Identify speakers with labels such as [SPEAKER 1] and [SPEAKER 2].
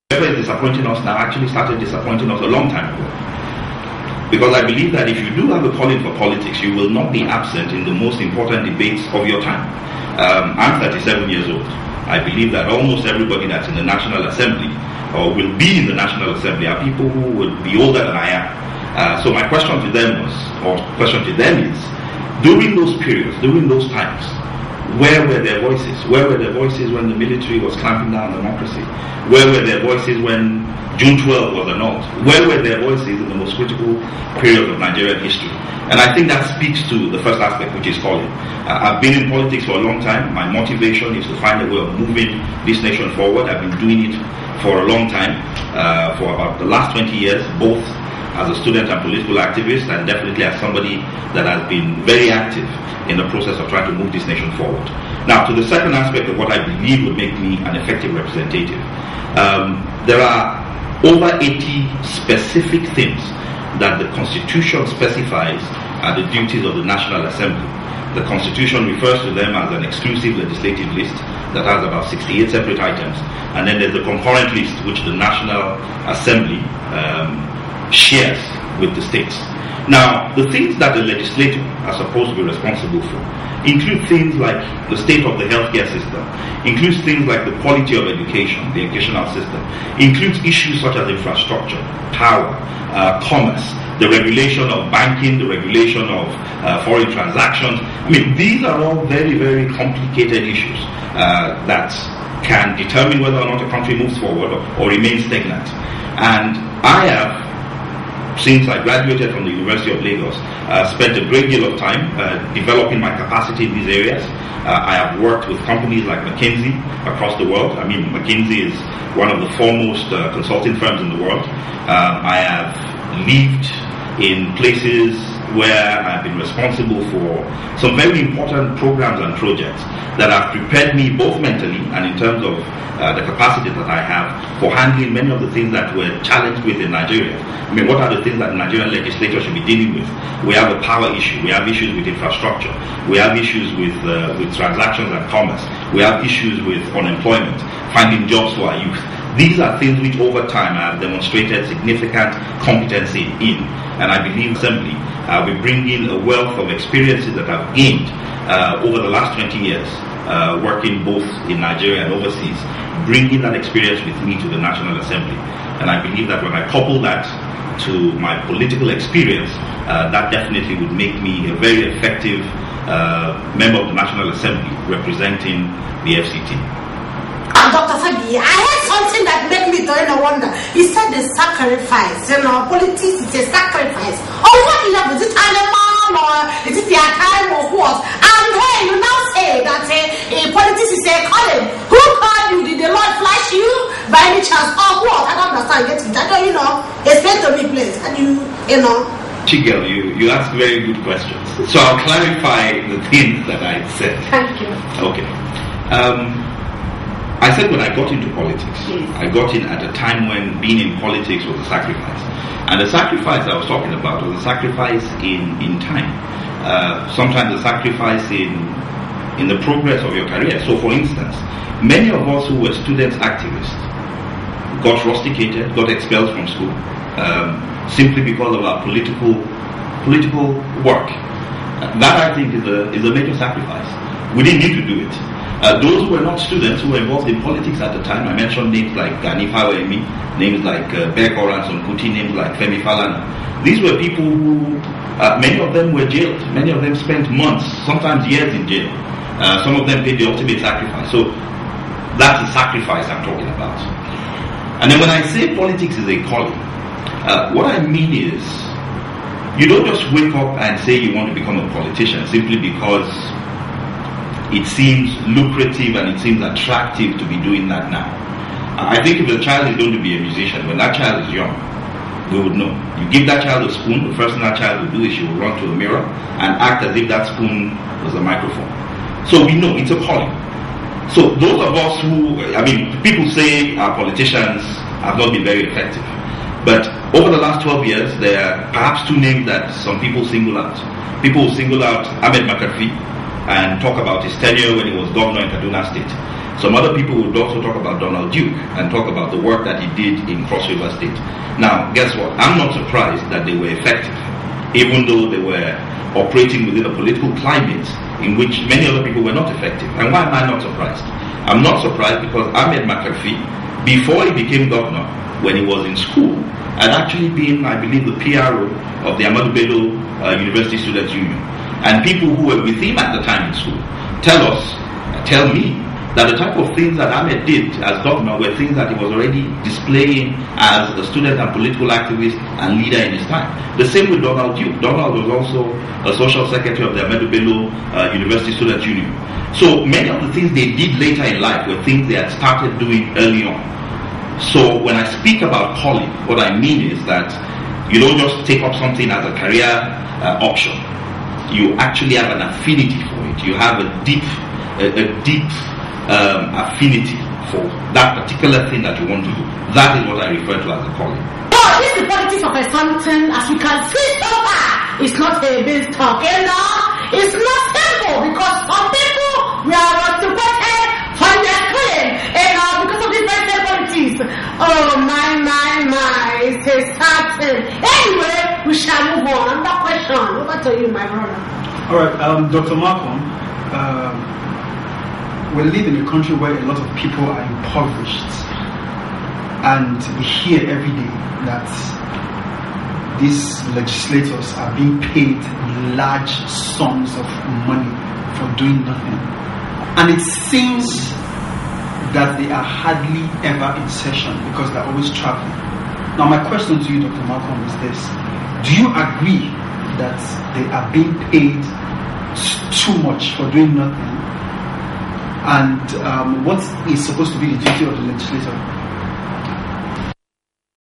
[SPEAKER 1] Whoever is disappointing us now actually started disappointing us a long time ago. Because I believe that if you do have a calling for politics, you will not be absent in the most important debates of your time. I'm 37 years old. I believe that almost everybody that's in the National Assembly or will be in the National Assembly are people who would be older than I am. So my question to them is, during those periods, during those times, where were their voices? Where were their voices when the military was clamping down on democracy? Where were their voices when June 12 was annulled? Where were their voices in the most critical period of Nigerian history? And I think that speaks to the first aspect, which is calling. I've been in politics for a long time. My motivation is to find a way of moving this nation forward. I've been doing it for a long time, for about the last 20 years, both as a student and political activist, and definitely as somebody that has been very active in the process of trying to move this nation forward. Now, to the second aspect of what I believe would make me an effective representative, there are over 80 specific things that the Constitution specifies are the duties of the National Assembly. The Constitution refers to them as an exclusive legislative list that has about 68 separate items, and then there's a concurrent list which the National Assembly shares with the states. Now, the things that the legislature are supposed to be responsible for include things like the state of the healthcare system, includes things like the quality of education, the educational system, includes issues such as infrastructure, power, commerce, the regulation of banking, the regulation of foreign transactions. I mean, these are all very, very complicated issues that can determine whether or not a country moves forward or remains stagnant. And I have, since I graduated from the University of Lagos, spent a great deal of time developing my capacity in these areas. I have worked with companies like McKinsey across the world. I mean, McKinsey is one of the foremost consulting firms in the world. I have lived in places where I've been responsible for some very important programs and projects that have prepared me both mentally and in terms of the capacity that I have for handling many of the things that we're challenged with in Nigeria. I mean, what are the things that the Nigerian legislature should be dealing with? We have a power issue, we have issues with infrastructure, we have issues with transactions and commerce, we have issues with unemployment, finding jobs for our youth. These are things which over time have demonstrated significant competency in, and I believe Assembly will bring in a wealth of experiences that I've gained over the last 20 years, working both in Nigeria and overseas, bringing that experience with me to the National Assembly. And I believe that when I couple that to my political experience, that definitely would make me a very effective member of the National Assembly representing the FCT.
[SPEAKER 2] Dr. Fabiyi, I heard something that made me wonder. He said the sacrifice, politics is a sacrifice. On what level? Is it animal or is it their time or what? And hey, you now say that politics is a calling. Who called you? Did the Lord flash you by any chance? Or what? I don't understand. I don't, explain to me, please. And
[SPEAKER 1] Chigel, you ask very good questions. So I'll clarify the things that I said.
[SPEAKER 2] Thank you.
[SPEAKER 1] Okay. I said when I got into politics, I got in at a time when being in politics was a sacrifice. And the sacrifice I was talking about was a sacrifice in time. Sometimes a sacrifice in the progress of your career. So for instance, many of us who were student activists got rusticated, got expelled from school, simply because of our political work. That I think is a major sacrifice. We didn't need to do it. Those who were not students who were involved in politics at the time, I mentioned names like Gani Fawemi, names like Beko Ransom Kuti, names like Femi Falana. These were people who, many of them were jailed. Many of them spent months, sometimes years in jail. Some of them paid the ultimate sacrifice. So that's the sacrifice I'm talking about. And then when I say politics is a calling, what I mean is you don't just wake up and say you want to become a politician simply because it seems lucrative and it seems attractive to be doing that now. I think if the child is going to be a musician, when that child is young, we would know. You give that child a spoon, the first thing that child will do is she will run to a mirror and act as if that spoon was a microphone. So we know it's a calling. So those of us who, people say our politicians have not been very effective. But over the last 12 years, there are perhaps two names that some people single out. People single out Ahmed McAfee and talk about his tenure when he was governor in Kaduna State. Some other people would also talk about Donald Duke and talk about the work that he did in Cross River State. Now, guess what? I'm not surprised that they were effective, even though they were operating within a political climate in which many other people were not effective. And why am I not surprised? I'm not surprised because Ahmed McAfee, before he became governor, when he was in school, had actually been, I believe, the PRO of the Ahmadu Bello University Students' Union. And people who were with him at the time in school tell me that the type of things that Ahmed did as governor were things that he was already displaying as a student and political activist and leader in his time. The same with Donald Duke. Donald was also a social secretary of the Ahmadu Bello University Students' Union. So many of the things they did later in life were things they had started doing early on. So when I speak about calling, what I mean is that you don't just take up something as a career option. You actually have an affinity for it. You have a deep affinity for that particular thing that you want to do. That is what I refer to as a calling.
[SPEAKER 2] Oh, this is the politics of something, as we can see so far. It's not a big talk, you know. It's not simple because some people we are supported for their claim, because of this very politics. Oh my, it's a sad thing. Anyway, we shall move on. Another question. Over to you, my brother.
[SPEAKER 3] All right, Dr. Malcolm. We live in a country where a lot of people are impoverished, and we hear every day that these legislators are being paid large sums of money for doing nothing, and it seems that they are hardly ever in session because they're always traveling. Now my question to you, Dr. Malcolm, is this: do you agree that they are being paid too much for doing nothing? And what is supposed to be the duty of the legislator?